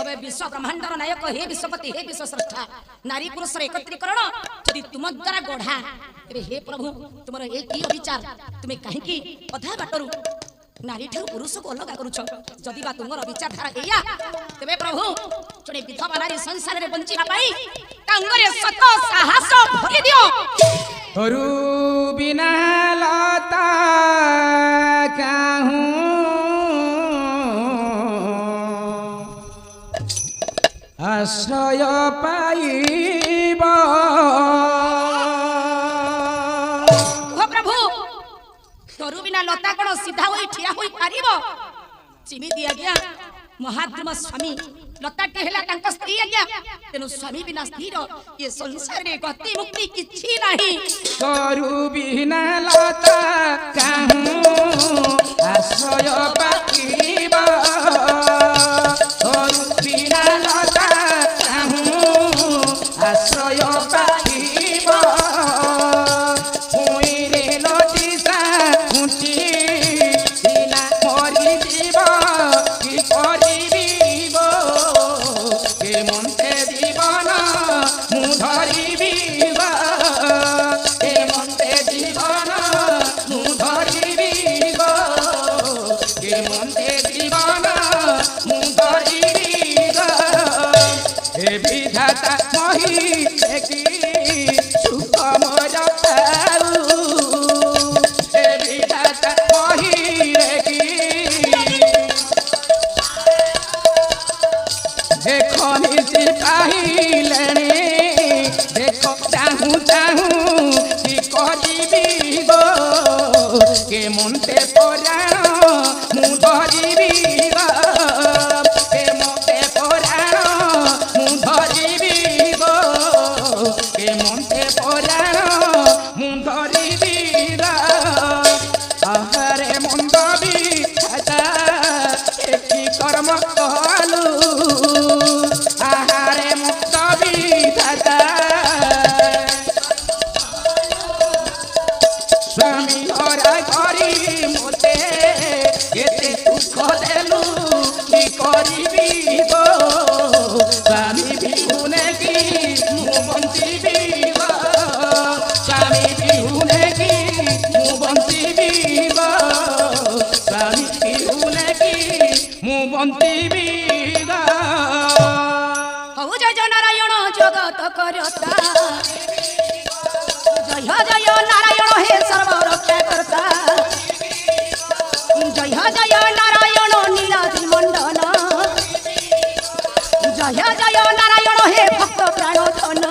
तबे विश्व ब्रह्मांडर नायक हे विश्वपति हे विश्व स्रष्टा नारी पुरुष एकत्रीकरण यदि तुम द्वारा गढ़ा तेरे हे प्रभु तुमर ए की विचार तुमे काहे की अधा बाटरू नारी ठेर पुरुष को अलग करूछ जदि बा तुमर विचारधारा एया तबे प्रभु जने विधवा नारी संसार रे बंचिना पाई कांगरे सत साहस भरि दियो तोरू बिना लता काहू आश्रय पाइब ओ प्रभु तोरू बिना लता कोन सीधा होई ठिया होई पारिबो चिमी दिया गया महाद्रुम स्वामी लता के हेला तांका स्त्री आज्ञा तेनु स्वामी बिना स्थिर ये संसार रे गति मुक्ति किछि नाही तोरू बिना लता काहू आश्रय पाइब तोरू बिना लता काहू आश्रय पाइब हुइरे लतिसा खुंची दिना मरि जीव कि करिबिब के मन्ते जीवन मु धरिबिब के मन्ते जीवन मु धरिबिब के मन्ते जीवन मु धरिबिब हे विधाता मही देखी सुख मोर पाऊ हे विधाता मही देखी देखो निशि पाइलेनी देखो चाहूँ चाहूँ कि करिबिब के मन्ते पराण मु धरिबिब के मन्ते पराण मु धरिबिब के मन्ते पराण मु धरिबिब आहारे मंद विधाता एकी कर्म कहलु आहारे मुक्त विधाता स्वामी हरा करी मोते एते दुख देलु कि करिबिब स्वामी बिहुने की मु बंचिबिब स्वामी बिहुने की मु बंचिबिब स्वामी बिहुने की मु बंचिबिब हौ जय नारायण जगत करता जय नारायण हे सर्व रक्षा करता जय नारायण नीलाद्रि मंडन जय नारायण हे भक्त प्राण धन